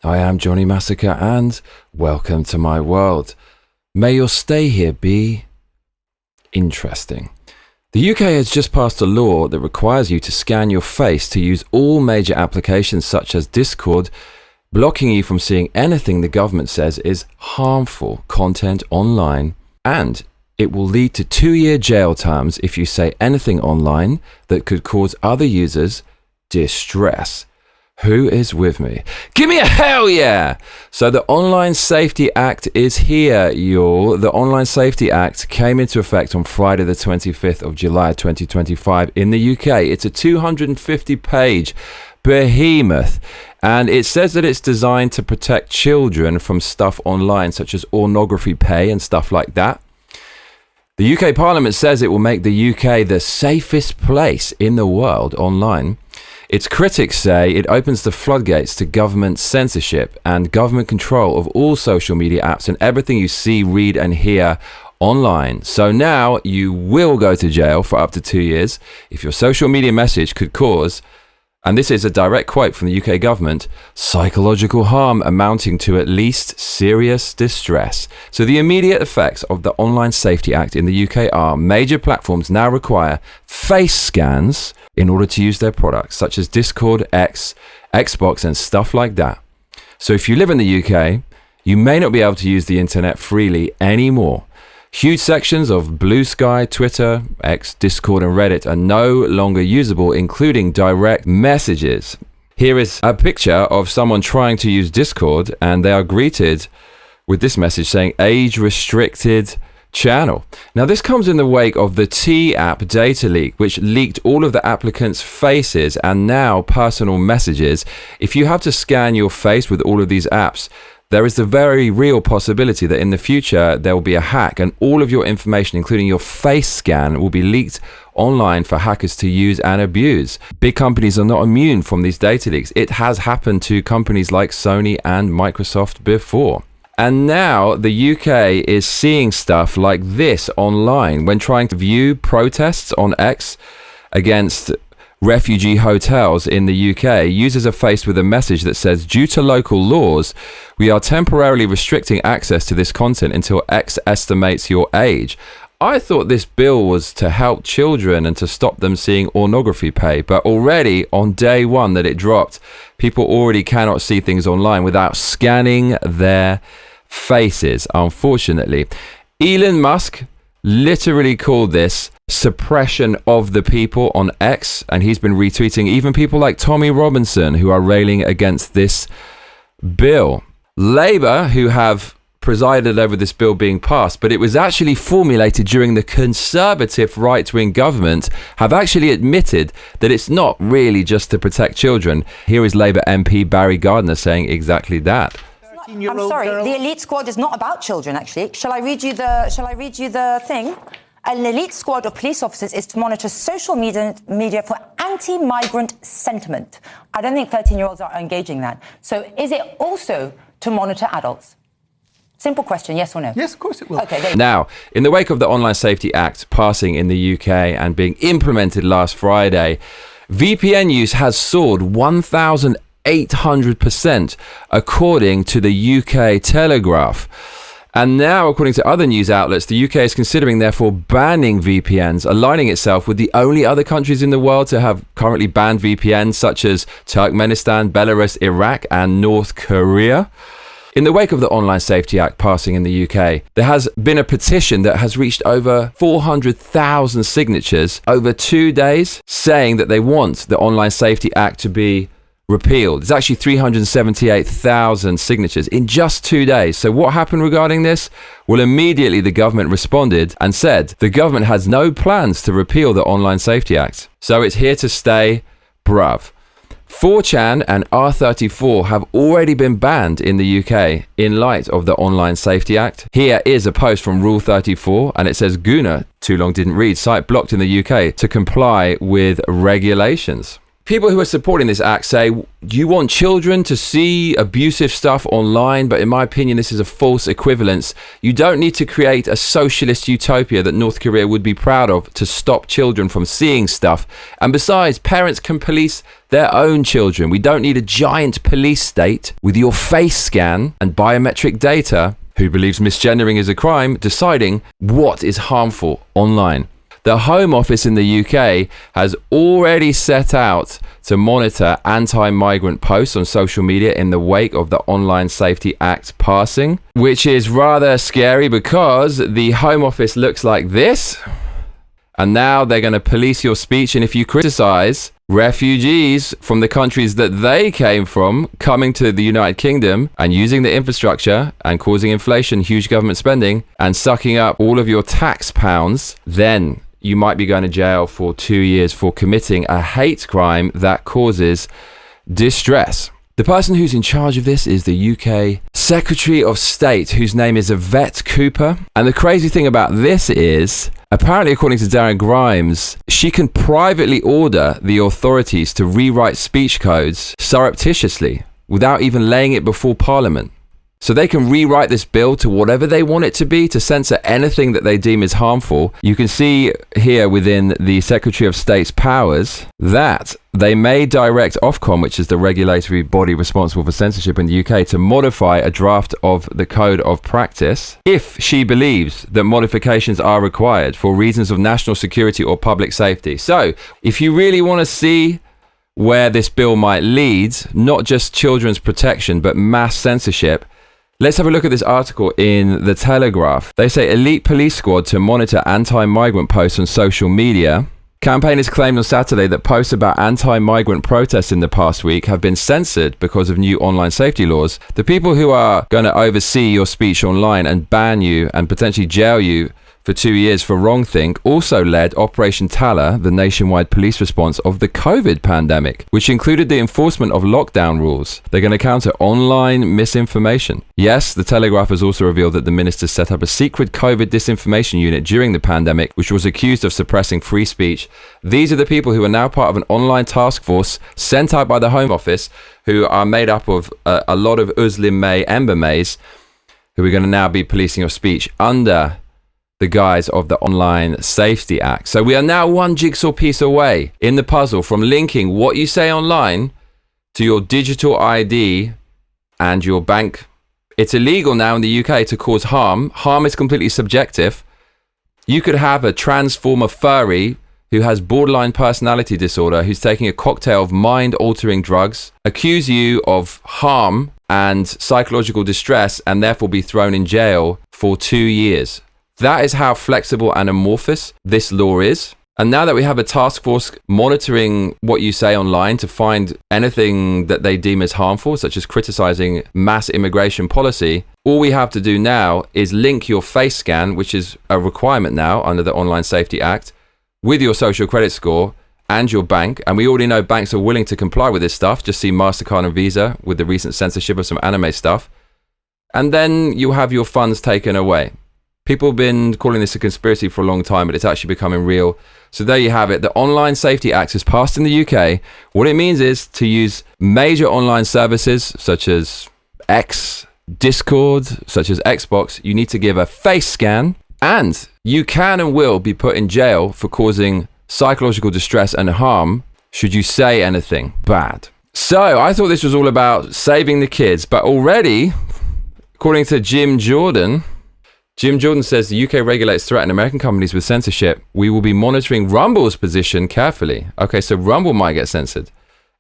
I am Johnny Massacre and welcome to my world. May your stay here be interesting. The UK has just passed a law that requires you to scan your face to use all major applications such as Discord, blocking you from seeing anything the government says is harmful content online, and it will lead to 2-year jail terms if you say anything online that could cause other users distress. Who is with me? Give me a hell yeah! So the Online Safety Act is here, y'all. The Online Safety Act came into effect on Friday the 25th of July 2025 in the UK. It's a 250-page behemoth, and it says that it's designed to protect children from stuff online such as pornography pay and stuff like that. The UK Parliament says it will make the UK the safest place in the world online. Its critics say it opens the floodgates to government censorship and government control of all social media apps and everything you see, read and hear online. So now you will go to jail for up to 2 years if your social media message could cause, and this is a direct quote from the UK government, psychological harm amounting to at least serious distress. So the immediate effects of the Online Safety Act in the UK are major platforms now require face scans in order to use their products, such as Discord, X, Xbox, and stuff like that. So if you live in the UK, you may not be able to use the internet freely anymore. Huge sections of Blue Sky, Twitter, X, Discord, and Reddit are no longer usable, including direct messages. Here is a picture of someone trying to use Discord, and they are greeted with this message saying age restricted channel. Now this comes in the wake of the T app data leak, which leaked all of the applicants' faces and now personal messages. If you have to scan your face with all of these apps, there is the very real possibility that in the future there will be a hack and all of your information, including your face scan, will be leaked online for hackers to use and abuse. Big companies are not immune from these data leaks. It has happened to companies like Sony and Microsoft before. And now the UK is seeing stuff like this online when trying to view protests on X against refugee hotels in the UK. Users are faced with a message that says, due to local laws, we are temporarily restricting access to this content until X estimates your age. I thought this bill was to help children and to stop them seeing pornography pay, but already on day one that it dropped, people already cannot see things online without scanning their faces, unfortunately. Elon Musk literally called this suppression of the people on X, and he's been retweeting even people like Tommy Robinson who are railing against this bill. Labour, who have presided over this bill being passed, but it was actually formulated during the Conservative right-wing government, have actually admitted that it's not really just to protect children. Here is Labour MP Barry Gardiner saying exactly that. I'm sorry, the elite squad is not about children, actually. Shall I read you the thing? An elite squad of police officers is to monitor social media for anti-migrant sentiment. I don't think 13-year-olds are engaging that. So is it also to monitor adults? Simple question, yes or no? Yes, of course it will. Okay. Now, in the wake of the Online Safety Act passing in the UK and being implemented last Friday, VPN use has soared 1,800% according to the UK Telegraph. And now, according to other news outlets, the UK is considering therefore banning VPNs, aligning itself with the only other countries in the world to have currently banned VPNs, such as Turkmenistan, Belarus, Iraq, and North Korea. In the wake of the Online Safety Act passing in the UK, there has been a petition that has reached over 400,000 signatures over 2 days, saying that they want the Online Safety Act to be repealed. It's actually 378,000 signatures in just 2 days. So what happened regarding this? Well, immediately the government responded and said the government has no plans to repeal the Online Safety Act. So it's here to stay, bruv. 4chan and R34 have already been banned in the UK in light of the Online Safety Act. Here is a post from Rule 34, and it says, Guna, too long didn't read, site blocked in the UK to comply with regulations. people who are supporting this act say, you want children to see abusive stuff online, but in my opinion, this is a false equivalence. You don't need to create a socialist utopia that North Korea would be proud of to stop children from seeing stuff. And besides, parents can police their own children. We don't need a giant police state with your face scan and biometric data, who believes misgendering is a crime, deciding what is harmful online. The Home Office in the UK has already set out to monitor anti-migrant posts on social media in the wake of the Online Safety Act passing, which is rather scary because the Home Office looks like this. And now they're going to police your speech. And if you criticize refugees from the countries that they came from coming to the United Kingdom and using the infrastructure and causing inflation, huge government spending, and sucking up all of your tax pounds, then you might be going to jail for 2 years for committing a hate crime that causes distress. The person who's in charge of this is the UK Secretary of State, whose name is Yvette Cooper. And the crazy thing about this is, apparently, according to Darren Grimes, she can privately order the authorities to rewrite speech codes surreptitiously without even laying it before Parliament. So they can rewrite this bill to whatever they want it to be, to censor anything that they deem is harmful. You can see here within the Secretary of State's powers that they may direct Ofcom, which is the regulatory body responsible for censorship in the UK, to modify a draft of the Code of Practice if she believes that modifications are required for reasons of national security or public safety. So if you really want to see where this bill might lead, not just children's protection, but mass censorship, let's have a look at this article in The Telegraph. They say elite police squad to monitor anti-migrant posts on social media. Campaigners claimed on Saturday that posts about anti-migrant protests in the past week have been censored because of new online safety laws. The people who are going to oversee your speech online and ban you and potentially jail you for 2 years for wrongthink also led Operation Tala, the nationwide police response of the COVID pandemic, which included the enforcement of lockdown rules. They're going to counter online misinformation. Yes, the Telegraph has also revealed that the ministers set up a secret COVID disinformation unit during the pandemic, which was accused of suppressing free speech. These are the people who are now part of an online task force sent out by the Home Office, who are made up of a lot of Muslim May Ember Mays, who are going to now be policing your speech under the guise of the Online Safety Act. So we are now one jigsaw piece away in the puzzle from linking what you say online to your digital ID and your bank. It's illegal now in the UK to cause harm. Harm is completely subjective. You could have a transformer furry who has borderline personality disorder, who's taking a cocktail of mind-altering drugs, accuse you of harm and psychological distress, and therefore be thrown in jail for 2 years. That is how flexible and amorphous this law is. And now that we have a task force monitoring what you say online to find anything that they deem as harmful, such as criticizing mass immigration policy, all we have to do now is link your face scan, which is a requirement now under the Online Safety Act, with your social credit score and your bank. And we already know banks are willing to comply with this stuff. Just see MasterCard and Visa with the recent censorship of some anime stuff. And then you have your funds taken away. People have been calling this a conspiracy for a long time, but it's actually becoming real. So there you have it. The Online Safety Act is passed in the UK. What it means is to use major online services such as X, Discord, such as Xbox, you need to give a face scan, and you can and will be put in jail for causing psychological distress and harm should you say anything bad. So I thought this was all about saving the kids, but already, according to Jim Jordan says the UK regulates threaten American companies with censorship. We will be monitoring Rumble's position carefully. Okay, so Rumble might get censored.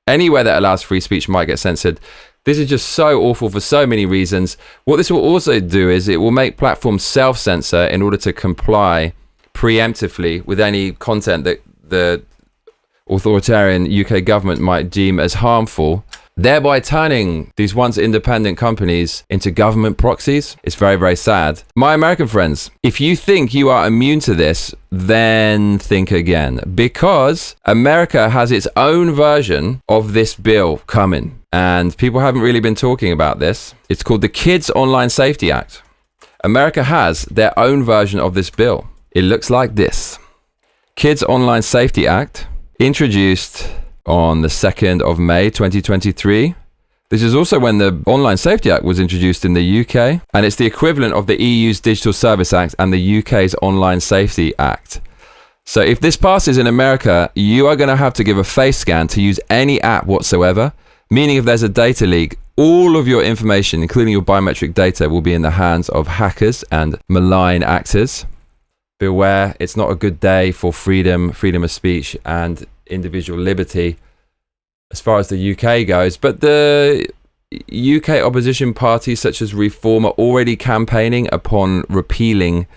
Anywhere that allows free speech might get censored. This is just so awful for so many reasons. What this will also do is it will make platforms self-censor in order to comply preemptively with any content that the authoritarian UK government might deem as harmful, thereby turning these once independent companies into government proxies. It's very, very sad. My American friends, if you think you are immune to this, then think again, because America has its own version of this bill coming, and people haven't really been talking about this. It's called the Kids Online Safety Act. America has their own version of this bill. It looks like this. Kids Online Safety Act, introduced on the 2nd of May 2023. This is also when the Online Safety Act was introduced in the UK, and it's the equivalent of the EU's Digital Service Act and the UK's Online Safety Act. So if this passes in America, you are going to have to give a face scan to use any app whatsoever, meaning if there's a data leak, all of your information, including your biometric data, will be in the hands of hackers and malign actors. Beware, it's not a good day for freedom of speech and individual liberty as far as the UK goes. But the UK opposition parties such as Reform are already campaigning upon repealing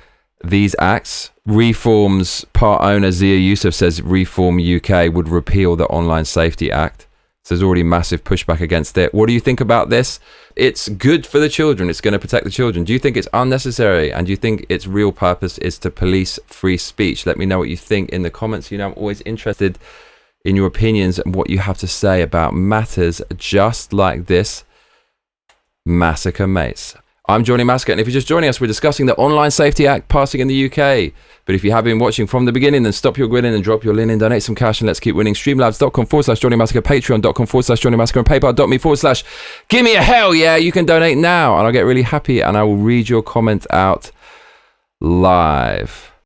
these acts. Reform's part owner Zia Yusuf says Reform UK would repeal the Online Safety Act. So there's already massive pushback against it. What do you think about this? It's good for the children. It's going to protect the children. Do you think it's unnecessary? And do you think its real purpose is to police free speech? Let me know what you think in the comments. You know, I'm always interested in your opinions and what you have to say about matters just like this. Massacre Mates. I'm Johnny Massacre, and if you're just joining us, we're discussing the Online Safety Act passing in the UK. But if you have been watching from the beginning, then stop your grinning and drop your linen, donate some cash, and let's keep winning. Streamlabs.com/Johnny Massacre, Patreon.com/Johnny Massacre, and PayPal.me/Give me a hell yeah. You can donate now, and I'll get really happy, and I will read your comment out live.